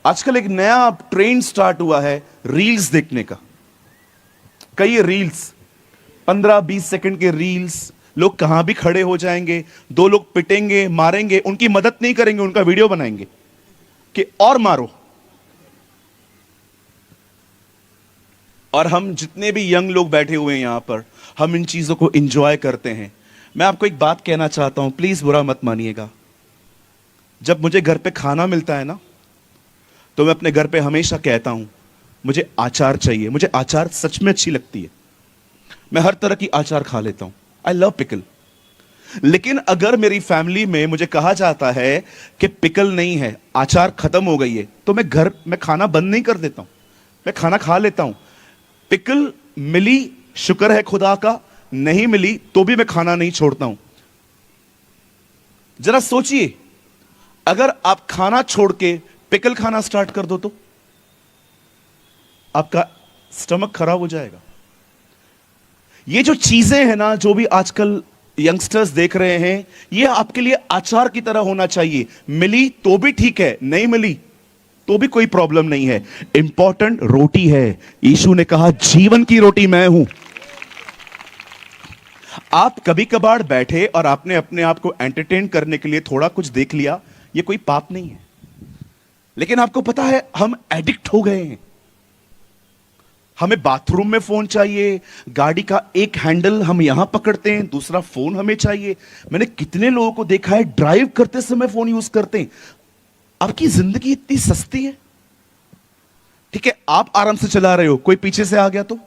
आजकल एक नया ट्रेंड स्टार्ट हुआ है रील्स देखने का। कई रील्स 15-20 सेकंड के रील्स, लोग कहां भी खड़े हो जाएंगे, दो लोग पिटेंगे, मारेंगे, उनकी मदद नहीं करेंगे, उनका वीडियो बनाएंगे कि और मारो। और हम जितने भी यंग लोग बैठे हुए हैं यहां पर, हम इन चीजों को एंजॉय करते हैं। मैं आपको एक बात कहना चाहता हूं, प्लीज बुरा मत मानिएगा। जब मुझे घर पे खाना मिलता है ना, तो मैं अपने घर पे हमेशा कहता हूं मुझे आचार चाहिए। मुझे आचार सच में अच्छी लगती है, मैं हर तरह की आचार खा लेता हूं। I love pickle. लेकिन अगर मेरी फैमिली में मुझे कहा जाता है कि पिकल नहीं है, आचार खत्म हो गई है, तो मैं खाना बंद नहीं कर देता हूं, मैं खाना खा लेता हूं। पिकल मिली, शुक्र है खुदा का, नहीं मिली तो भी मैं खाना नहीं छोड़ता हूं। जरा सोचिए, अगर आप खाना छोड़ के पिकल खाना स्टार्ट कर दो तो आपका स्टमक खराब हो जाएगा। ये जो चीजें हैं ना, जो भी आजकल यंगस्टर्स देख रहे हैं, ये आपके लिए आचार की तरह होना चाहिए। मिली तो भी ठीक है, नहीं मिली तो भी कोई प्रॉब्लम नहीं है। इंपॉर्टेंट रोटी है। यीशु ने कहा जीवन की रोटी मैं हूं। आप कभी कभार बैठे और आपने अपने आप को एंटरटेन करने के लिए थोड़ा कुछ देख लिया, ये कोई पाप नहीं है। लेकिन आपको पता है, हम एडिक्ट हो गए हैं। हमें बाथरूम में फोन चाहिए, गाड़ी का एक हैंडल हम यहां पकड़ते हैं, दूसरा फोन हमें चाहिए। मैंने कितने लोगों को देखा है ड्राइव करते समय फोन यूज करते हैं। आपकी जिंदगी इतनी सस्ती है, ठीक है, आप आराम से चला रहे हो, कोई पीछे से आ गया तो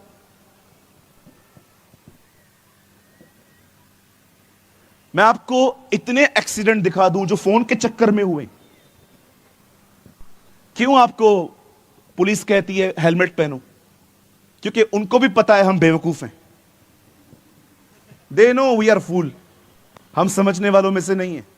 मैं आपको इतने एक्सीडेंट दिखा दूं जो फोन के चक्कर में हुए। क्यों आपको पुलिस कहती है हेलमेट पहनो? क्योंकि उनको भी पता है हम बेवकूफ हैं। They know we are fool. हम समझने वालों में से नहीं है।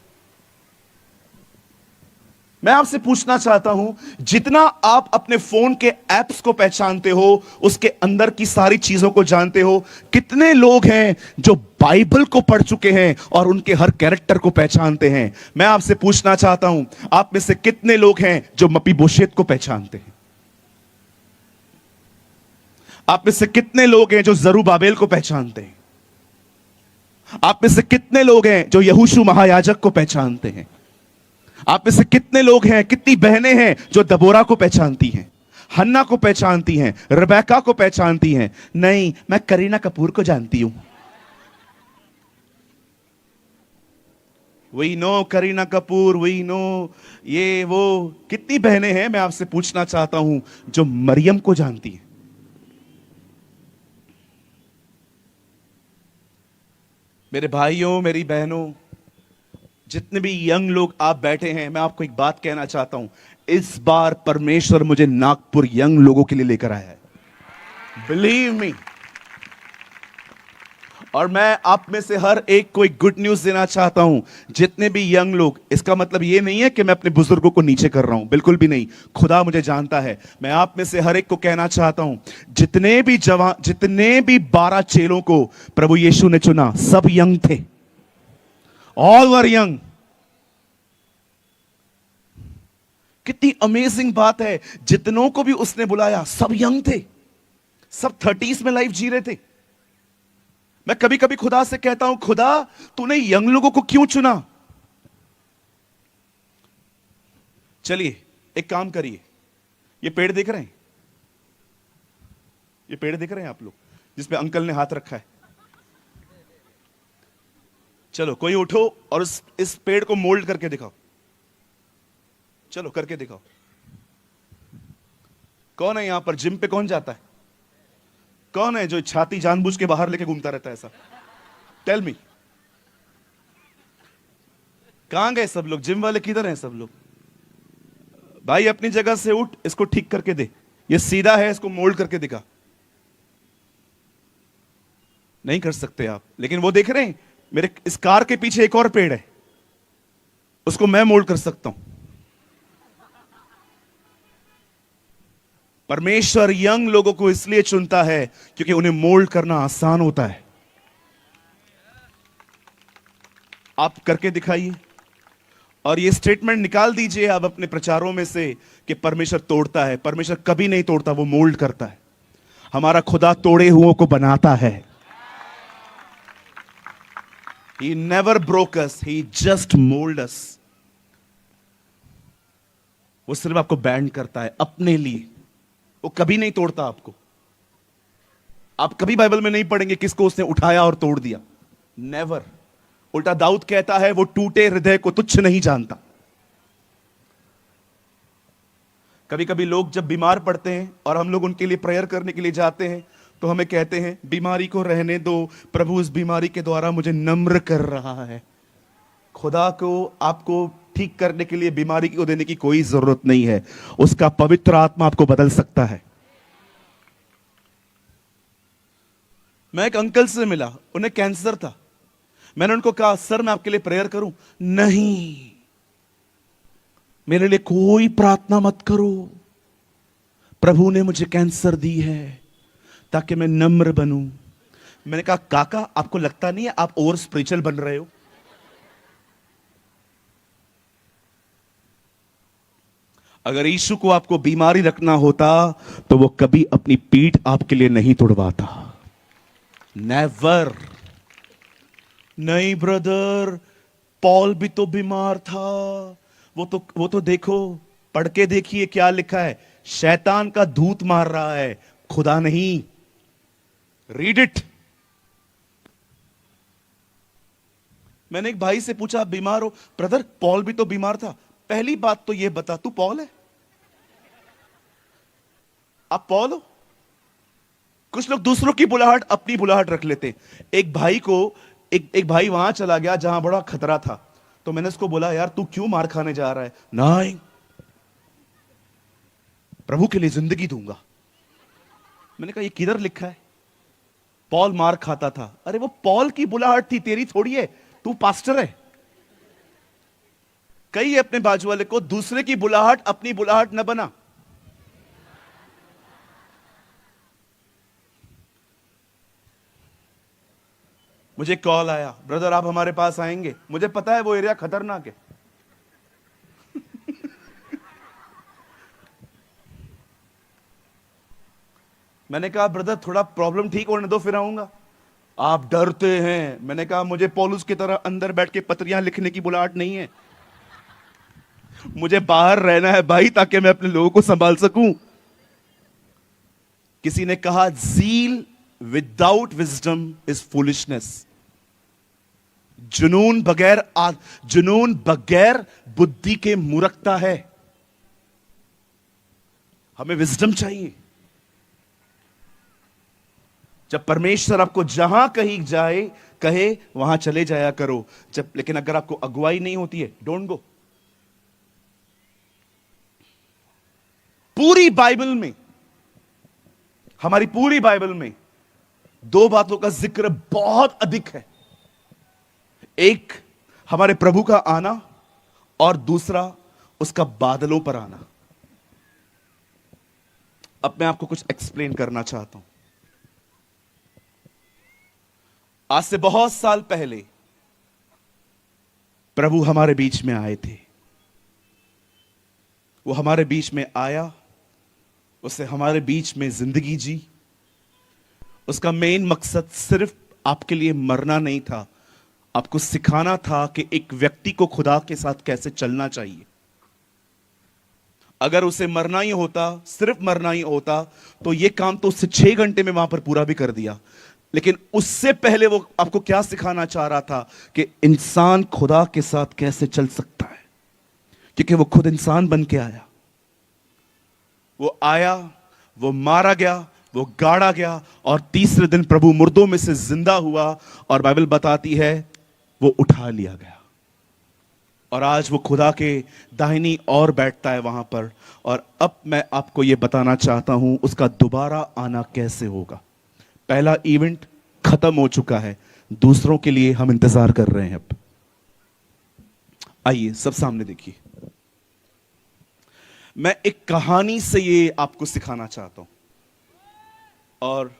मैं आपसे पूछना चाहता हूं, जितना आप अपने फोन के एप्स को पहचानते हो, उसके अंदर की सारी चीजों को जानते हो, कितने लोग हैं जो बाइबल को पढ़ चुके हैं और उनके हर कैरेक्टर को पहचानते हैं? मैं आपसे पूछना चाहता हूं, आप में से कितने लोग हैं जो मपीबोशेत को पहचानते हैं? आप में से कितने लोग हैं जो जरूबाबेल को पहचानते हैं? आप में से कितने लोग हैं जो यहोशू महायाजक को पहचानते हैं? आप में से कितने लोग हैं, कितनी बहनें हैं जो दबोरा को पहचानती हैं, हन्ना को पहचानती हैं, रेबेका को पहचानती हैं? नहीं, मैं करीना कपूर को जानती हूं। We know Kareena Kapoor, we know ये वो। कितनी बहनें हैं, मैं आपसे पूछना चाहता हूं, जो मरियम को जानती हैं? मेरे भाइयों, मेरी बहनों, जितने भी यंग लोग आप बैठे हैं, मैं आपको एक बात कहना चाहता हूं। इस बार परमेश्वर मुझे नागपुर यंग लोगों के लिए लेकर आया है, बिलीव मी। और मैं आप में से हर एक को एक गुड न्यूज देना चाहता हूं। जितने भी यंग लोग, इसका मतलब ये नहीं है कि मैं अपने बुजुर्गों को नीचे कर रहा हूं, बिल्कुल भी नहीं। खुदा मुझे जानता है। मैं आप में से हर एक को कहना चाहता हूं, जितने भी जवान, जितने भी 12 चेलों को प्रभु यीशु ने चुना, सब यंग थे। All were young. कितनी अमेजिंग बात है, जितनों को भी उसने बुलाया सब यंग थे, सब 30s में लाइफ जी रहे थे। मैं कभी कभी खुदा से कहता हूं, खुदा तूने यंग लोगों को क्यों चुना? चलिए एक काम करिए, ये पेड़ देख रहे हैं, ये पेड़ देख रहे हैं आप लोग, जिसपे अंकल ने हाथ रखा है? चलो कोई उठो और इस पेड़ को मोल्ड करके दिखाओ। चलो करके दिखाओ। कौन है यहां पर, जिम पे कौन जाता है? कौन है जो छाती जानबूझ के बाहर लेके घूमता रहता है ऐसा? Tell me. कहां गए सब लोग? जिम वाले किधर हैं सब लोग? भाई अपनी जगह से उठ, इसको ठीक करके दे। ये सीधा है, इसको मोल्ड करके दिखा। नहीं कर सकते आप, लेकिन वो देख रहे हैं मेरे इस कार के पीछे एक और पेड़ है, उसको मैं मोल्ड कर सकता हूं। परमेश्वर यंग लोगों को इसलिए चुनता है क्योंकि उन्हें मोल्ड करना आसान होता है। आप करके दिखाइए और ये स्टेटमेंट निकाल दीजिए आप अपने प्रचारों में से कि परमेश्वर तोड़ता है। परमेश्वर कभी नहीं तोड़ता, वो मोल्ड करता है। हमारा खुदा तोड़े हुओं को बनाता है। He never broke us, he just molded us. वो सिर्फ आपको बैंड करता है अपने लिए, वो कभी नहीं तोड़ता आपको। आप कभी बाइबल में नहीं पढ़ेंगे किसको उसने उठाया और तोड़ दिया, नेवर। उल्टा दाऊद कहता है वो टूटे हृदय को तुच्छ नहीं जानता। कभी कभी लोग जब बीमार पड़ते हैं और हम लोग उनके लिए प्रेयर करने के लिए जाते हैं तो हमें कहते हैं बीमारी को रहने दो, प्रभु इस बीमारी के द्वारा मुझे नम्र कर रहा है। खुदा को आपको ठीक करने के लिए बीमारी को देने की कोई जरूरत नहीं है, उसका पवित्र आत्मा आपको बदल सकता है। मैं एक अंकल से मिला, उन्हें कैंसर था। मैंने उनको कहा सर मैं आपके लिए प्रेयर करूं? नहीं, मेरे लिए कोई प्रार्थना मत करो, प्रभु ने मुझे कैंसर दी है ताकि मैं नम्र बनूं। मैंने कहा काका आपको लगता नहीं है आप और स्पिरिचुअल बन रहे हो? अगर यीशु को आपको बीमारी रखना होता तो वो कभी अपनी पीठ आपके लिए नहीं तोड़वाता। नेवर। नहीं ब्रदर, पॉल भी तो बीमार था, वो तो देखो, पढ़ के देखिए क्या लिखा है, शैतान का दूत मार रहा है, खुदा नहीं। Read it. मैंने एक भाई से पूछा आप बीमार हो? ब्रदर पॉल भी तो बीमार था। पहली बात तो ये बता तू पॉल है? आप पॉल हो? कुछ लोग दूसरों की बुलाहट अपनी बुलाहट रख लेते। एक भाई को एक भाई वहां चला गया जहां बड़ा खतरा था, तो मैंने उसको बोला यार तू क्यों मार खाने जा रहा है? नहीं, प्रभु के लिए जिंदगी दूंगा। मैंने कहा ये किधर लिखा है? पॉल मार खाता था। अरे वो पॉल की बुलाहट थी, तेरी थोड़ी है, तू पास्टर है। कही अपने बाजू वाले को दूसरे की बुलाहट अपनी बुलाहट न बना। मुझे कॉल आया, ब्रदर आप हमारे पास आएंगे? मुझे पता है वो एरिया खतरनाक है। मैंने कहा ब्रदर थोड़ा प्रॉब्लम ठीक होने दो फिर आऊंगा। आप डरते हैं। मैंने कहा मुझे पौलुस की तरह अंदर बैठ के पत्रियां लिखने की बुलाहट नहीं है, मुझे बाहर रहना है भाई ताकि मैं अपने लोगों को संभाल सकूं। किसी ने कहा zeal without wisdom is foolishness. जुनून बगैर बुद्धि के मूर्खता है। हमें विजडम चाहिए। जब परमेश्वर आपको जहां कहीं जाए कहे वहां चले जाया करो। लेकिन अगर आपको अगुवाई नहीं होती है, डोंट गो। पूरी बाइबल में, हमारी पूरी बाइबल में दो बातों का जिक्र बहुत अधिक है। एक हमारे प्रभु का आना और दूसरा उसका बादलों पर आना। अब मैं आपको कुछ एक्सप्लेन करना चाहता हूं। आज से बहुत साल पहले प्रभु हमारे बीच में आए थे। वो हमारे बीच में आया, उसने हमारे बीच में जिंदगी जी। उसका मेन मकसद सिर्फ आपके लिए मरना नहीं था, आपको सिखाना था कि एक व्यक्ति को खुदा के साथ कैसे चलना चाहिए। अगर उसे मरना ही होता, सिर्फ मरना ही होता, तो यह काम तो उससे 6 घंटे में वहां पर पूरा भी कर दिया। लेकिन उससे पहले वो आपको क्या सिखाना चाह रहा था कि इंसान खुदा के साथ कैसे चल सकता है, क्योंकि वो खुद इंसान बन के आया। वो आया, वो मारा गया, वो गाड़ा गया और तीसरे दिन प्रभु मुर्दों में से जिंदा हुआ और बाइबल बताती है वो उठा लिया गया। और आज वो खुदा के दाहिनी ओर बैठता है वहां पर। और अब मैं आपको यह बताना चाहता हूं उसका दोबारा आना कैसे होगा। पहला इवेंट खत्म हो चुका है, दूसरों के लिए हम इंतजार कर रहे हैं। अब आइए सब सामने देखिए। मैं एक कहानी से ये आपको सिखाना चाहता हूं और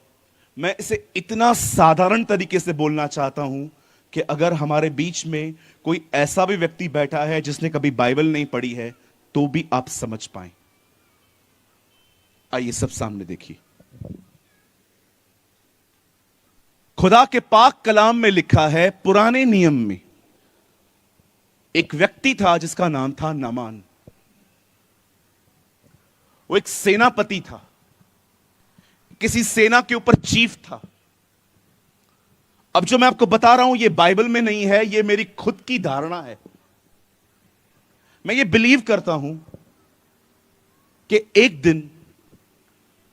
मैं इसे इतना साधारण तरीके से बोलना चाहता हूं कि अगर हमारे बीच में कोई ऐसा भी व्यक्ति बैठा है जिसने कभी बाइबल नहीं पढ़ी है, तो भी आप समझ पाए। आइए सब सामने देखिए। खुदा के पाक कलाम में लिखा है, पुराने नियम में एक व्यक्ति था जिसका नाम था नामान। वो एक सेनापति था, किसी सेना के ऊपर चीफ था। अब जो मैं आपको बता रहा हूं ये बाइबल में नहीं है, ये मेरी खुद की धारणा है। मैं ये बिलीव करता हूं कि एक दिन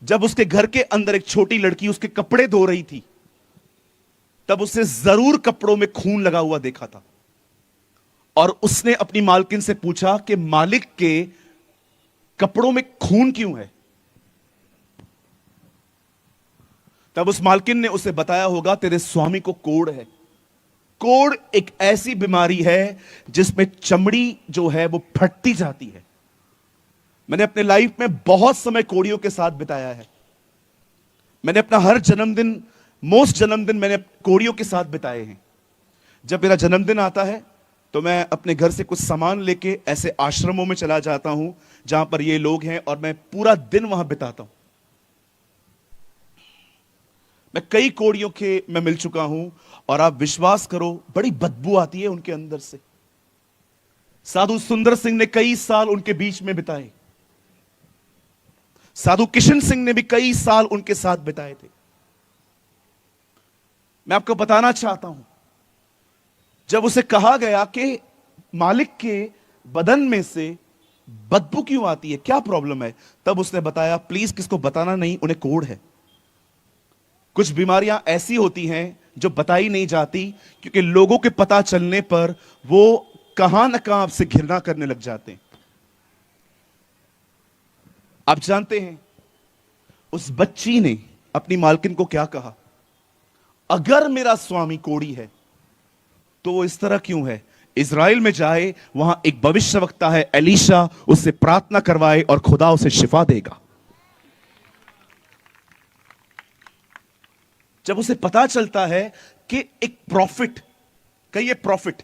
जब उसके घर के अंदर एक छोटी लड़की उसके कपड़े धो रही थी, तब उसे जरूर कपड़ों में खून लगा हुआ देखा था। और उसने अपनी मालकिन से पूछा कि मालिक के कपड़ों में खून क्यों है। तब उस मालकिन ने उसे बताया होगा, तेरे स्वामी को कोढ़ है। कोढ़ एक ऐसी बीमारी है जिसमें चमड़ी जो है वो फटती जाती है। मैंने अपने लाइफ में बहुत समय कोढ़ियों के साथ बिताया है। मैंने अपना हर जन्मदिन, मोस्ट जन्मदिन मैंने कोढ़ियों के साथ बिताए हैं। जब मेरा जन्मदिन आता है तो मैं अपने घर से कुछ सामान लेके ऐसे आश्रमों में चला जाता हूं जहां पर ये लोग हैं, और मैं पूरा दिन वहां बिताता हूं। मैं कई कोढ़ियों के मैं मिल चुका हूं, और आप विश्वास करो बड़ी बदबू आती है उनके अंदर से। साधु सुंदर सिंह ने कई साल उनके बीच में बिताए। साधु किशन सिंह ने भी कई साल उनके साथ बिताए थे। मैं आपको बताना चाहता हूं, जब उसे कहा गया कि मालिक के बदन में से बदबू क्यों आती है, क्या प्रॉब्लम है, तब उसने बताया, प्लीज किसको बताना नहीं, उन्हें कोढ़ है। कुछ बीमारियां ऐसी होती हैं जो बताई नहीं जाती, क्योंकि लोगों के पता चलने पर वो कहां ना कहां आपसे घृणा करने लग जाते हैं। आप जानते हैं उस बच्ची ने अपनी मालकिन को क्या कहा, अगर मेरा स्वामी कोढ़ी है तो वो इस तरह क्यों है, इज़राइल में जाए, वहां एक भविष्यवक्ता है एलीशा, उससे प्रार्थना करवाए और खुदा उसे शिफा देगा। जब उसे पता चलता है कि एक प्रॉफिट, कहिए प्रॉफिट,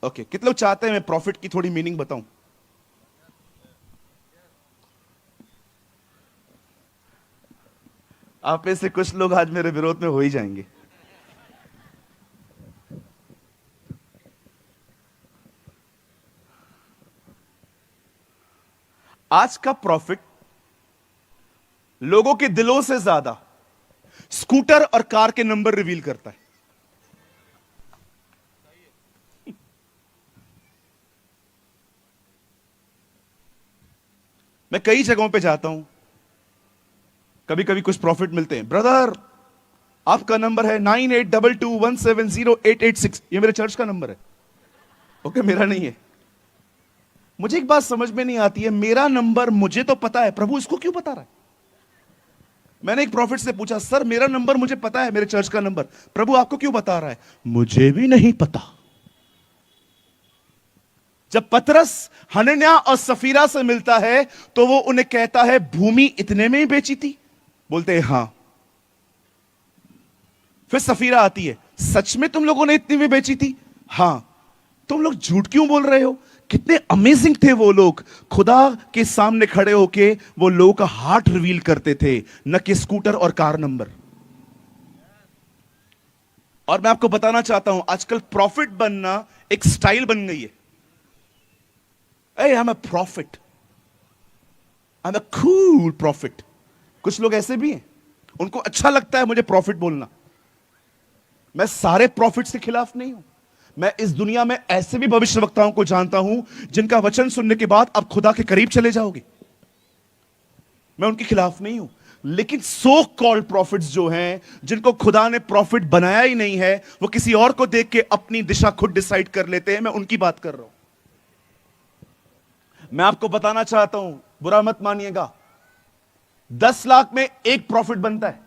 ओके, कितने लोग चाहते हैं मैं प्रॉफिट की थोड़ी मीनिंग बताऊं। आप में से कुछ लोग आज मेरे विरोध में हो ही जाएंगे। आज का प्रॉफिट लोगों के दिलों से ज्यादा स्कूटर और कार के नंबर रिवील करता है। मैं कई जगहों पे जाता हूं, कभी कभी कुछ प्रॉफिट मिलते हैं, ब्रदर आपका नंबर है 9822170886, ये मेरे चर्च का नंबर है। ओके, मेरा नहीं है। मुझे एक बात समझ में नहीं आती है, मेरा नंबर मुझे तो पता है, प्रभु इसको क्यों बता रहा है। मैंने एक प्रॉफिट से पूछा, सर मेरा नंबर मुझे पता है, मेरे चर्च का नंबर, प्रभु आपको क्यों बता रहा है, मुझे भी नहीं पता। जब पतरस हनन्याह और सफीरा से मिलता है तो वो उन्हें कहता है, भूमि इतने में ही बेची थी, बोलते हैं हां। फिर सफीरा आती है, सच में तुम लोगों ने इतनी में बेची थी, हां। तुम लोग झूठ क्यों बोल रहे हो। कितने अमेजिंग थे वो लोग, खुदा के सामने खड़े होके वो लोगों का हार्ट रिवील करते थे, न कि स्कूटर और कार नंबर। और मैं आपको बताना चाहता हूं, आजकल प्रॉफिट बनना एक स्टाइल बन गई है। I am a profit, I am a cool profit. कुछ लोग ऐसे भी हैं, उनको अच्छा लगता है मुझे प्रॉफिट बोलना। मैं सारे प्रॉफिट्स के खिलाफ नहीं हूं। मैं इस दुनिया में ऐसे भी भविष्यवक्ताओं को जानता हूं जिनका वचन सुनने के बाद आप खुदा के करीब चले जाओगे। मैं उनके खिलाफ नहीं हूं, लेकिन सो कॉल्ड प्रॉफिट्स जो हैं, जिनको खुदा ने प्रॉफिट बनाया ही नहीं है, वो किसी और को देख के अपनी दिशा खुद डिसाइड कर लेते हैं, मैं उनकी बात कर रहा हूं। मैं आपको बताना चाहता हूं, बुरा मत मानिएगा, 10 लाख में एक प्रॉफिट बनता है।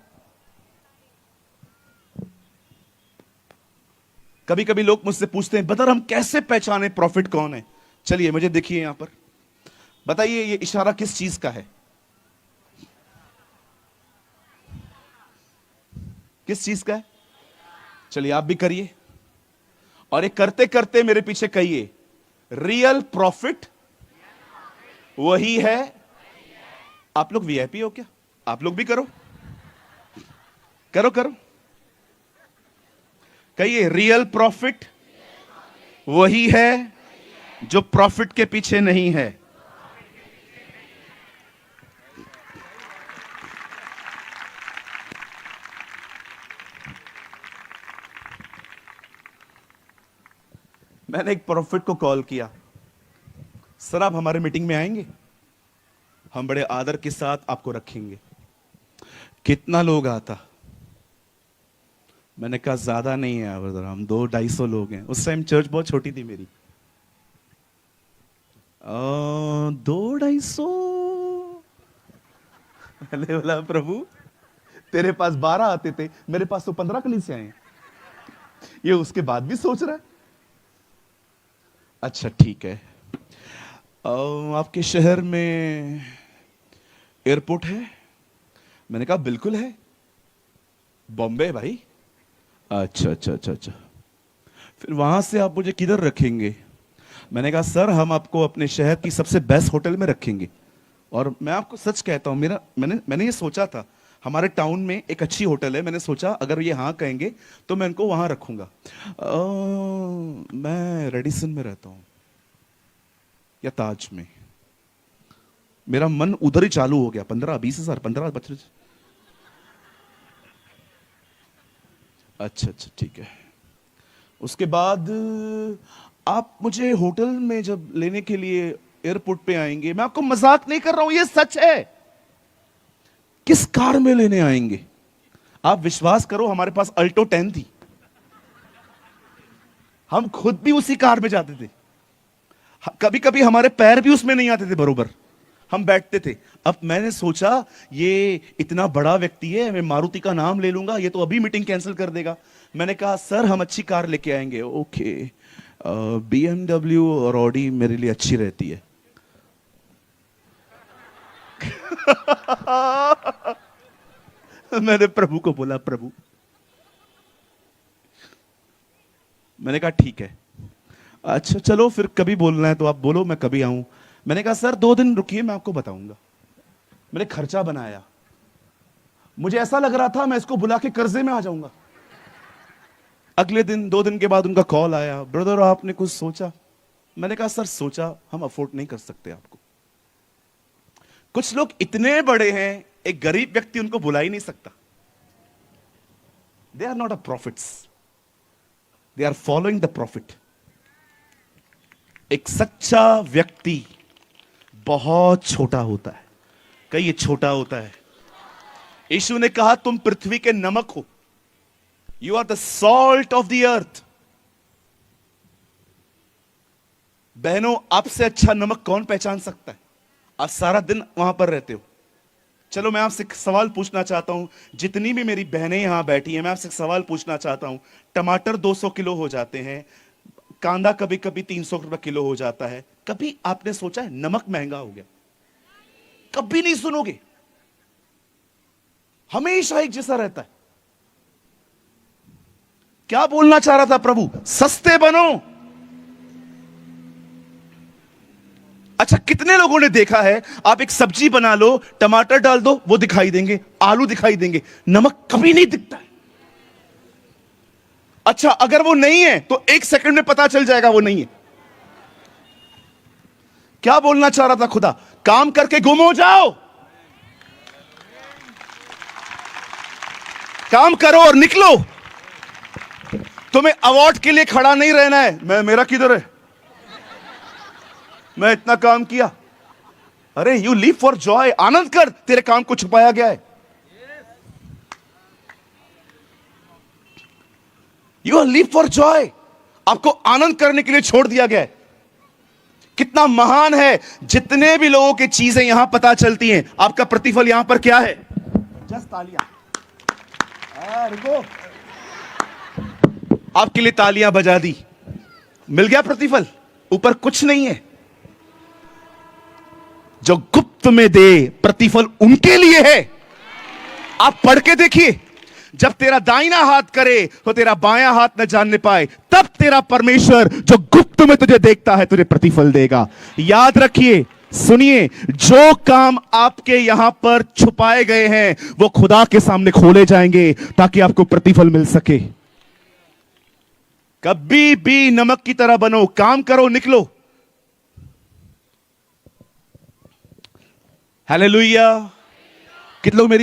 कभी कभी लोग मुझसे पूछते हैं, ब्रदर हम कैसे पहचाने प्रॉफिट कौन है। चलिए मुझे देखिए यहां पर, बताइए ये इशारा किस चीज का है, किस चीज का है। चलिए आप भी करिए, और ये करते करते मेरे पीछे कहिए, रियल प्रॉफिट वही है। आप लोग वीआईपी हो क्या? आप लोग भी करो करो करो। कहिए, रियल प्रॉफिट वही है जो प्रॉफिट के पीछे नहीं है। मैंने एक प्रॉफिट को कॉल किया, सर आप हमारे मीटिंग में आएंगे, हम बड़े आदर के साथ आपको रखेंगे। कितना लोग आता? मैंने कहा ज्यादा नहीं है ब्रदर, हम 200-250 लोग हैं। उस टाइम चर्च बहुत छोटी थी मेरी। 200-250। मैंने बोला प्रभु तेरे पास 12 आते थे, मेरे पास तो 15 कलीसियां हैं। ये उसके बाद भी सोच रहा है। अच्छा ठीक है, आपके शहर में एयरपोर्ट है? मैंने कहा बिल्कुल है। बॉम्बे भाई? अच्छा अच्छा अच्छा अच्छा। फिर वहां से आप मुझे किधर रखेंगे? मैंने कहा सर हम आपको अपने शहर की सबसे बेस्ट होटल में रखेंगे। और मैं आपको सच कहता हूं, मैंने ये सोचा था, हमारे टाउन में एक अच्छी होटल है, मैंने सोचा अगर ये हाँ कहेंगे तो मैं इनको वहां रखूंगा। मैं रेडिसन में रहता हूं या ताज में। मेरा मन उधर ही चालू हो गया। 15-20 हजार, 15-25। अच्छा अच्छा ठीक है। उसके बाद आप मुझे होटल में जब लेने के लिए एयरपोर्ट पे आएंगे, मैं आपको मजाक नहीं कर रहा हूं, ये सच है। किस कार में लेने आएंगे? आप विश्वास करो, हमारे पास अल्टो 10 थी, हम खुद भी उसी कार में जाते थे। कभी कभी हमारे पैर भी उसमें नहीं आते थे बरोबर, हम बैठते थे। अब मैंने सोचा ये इतना बड़ा व्यक्ति है, मैं मारुति का नाम ले लूंगा, ये तो अभी मीटिंग कैंसिल कर देगा। मैंने कहा सर हम अच्छी कार लेके आएंगे। ओके, BMW और ऑडी मेरे लिए अच्छी रहती है। मैंने प्रभु को बोला, प्रभु, मैंने कहा ठीक है, अच्छा चलो फिर कभी बोलना है तो आप बोलो, मैं कभी आऊं। मैंने कहा सर 2 दिन रुकिए, मैं आपको बताऊंगा। मैंने खर्चा बनाया, मुझे ऐसा लग रहा था मैं इसको बुला के कर्जे में आ जाऊंगा। अगले दिन, 2 दिन के बाद उनका कॉल आया, ब्रदर आपने कुछ सोचा? मैंने कहा सर सोचा, हम अफोर्ड नहीं कर सकते आपको। कुछ लोग इतने बड़े हैं, एक गरीब व्यक्ति उनको बुला ही नहीं सकता। They are not a prophets, they are following the prophet. एक सच्चा व्यक्ति बहुत छोटा होता है। कहिए छोटा होता है। यीशु ने कहा तुम पृथ्वी के नमक हो, you are the salt of the earth. बहनों, आपसे अच्छा नमक कौन पहचान सकता है? आप सारा दिन वहां पर रहते हो। चलो मैं आपसे एक सवाल पूछना चाहता हूं, जितनी भी मेरी बहनें यहां बैठी हैं, मैं आपसे एक सवाल पूछना चाहता हूं। टमाटर 200 किलो हो जाते हैं, कांदा कभी कभी 300 रुपए किलो हो जाता है। कभी आपने सोचा है नमक महंगा हो गया? कभी नहीं सुनोगे, हमेशा एक जैसा रहता है। क्या बोलना चाह रहा था प्रभु? सस्ते बनो। अच्छा, कितने लोगों ने देखा है आप एक सब्जी बना लो, टमाटर डाल दो, वो दिखाई देंगे, आलू दिखाई देंगे, नमक कभी नहीं दिखता है। अच्छा, अगर वो नहीं है तो 1 सेकंड में पता चल जाएगा वो नहीं है। क्या बोलना चाह रहा था खुदा? काम करके गुम हो जाओ, काम करो और निकलो। तुम्हें अवार्ड के लिए खड़ा नहीं रहना है। मेरा किधर है, मैं इतना काम किया। अरे यू लिव फॉर जॉय, आनंद कर, तेरे काम को छुपाया गया है। You are live for joy, आपको आनंद करने के लिए छोड़ दिया गया है। कितना महान है। जितने भी लोगों की चीजें यहां पता चलती हैं, आपका प्रतिफल यहां पर क्या है? जस्ट तालियां। रुको, आपके लिए तालियां बजा दी, मिल गया प्रतिफल। ऊपर कुछ नहीं है। जो गुप्त में दे, प्रतिफल उनके लिए है। आप पढ़ के देखिए, जब तेरा दाहिना हाथ करे तो तेरा बायां हाथ न जानने पाए, तब तेरा परमेश्वर जो गुप्त में तुझे देखता है तुझे प्रतिफल देगा। याद रखिए, सुनिए, जो काम आपके यहां पर छुपाए गए हैं वो खुदा के सामने खोले जाएंगे ताकि आपको प्रतिफल मिल सके। कभी भी नमक की तरह बनो, काम करो, निकलो। हालेलुया। कितने लोग मेरी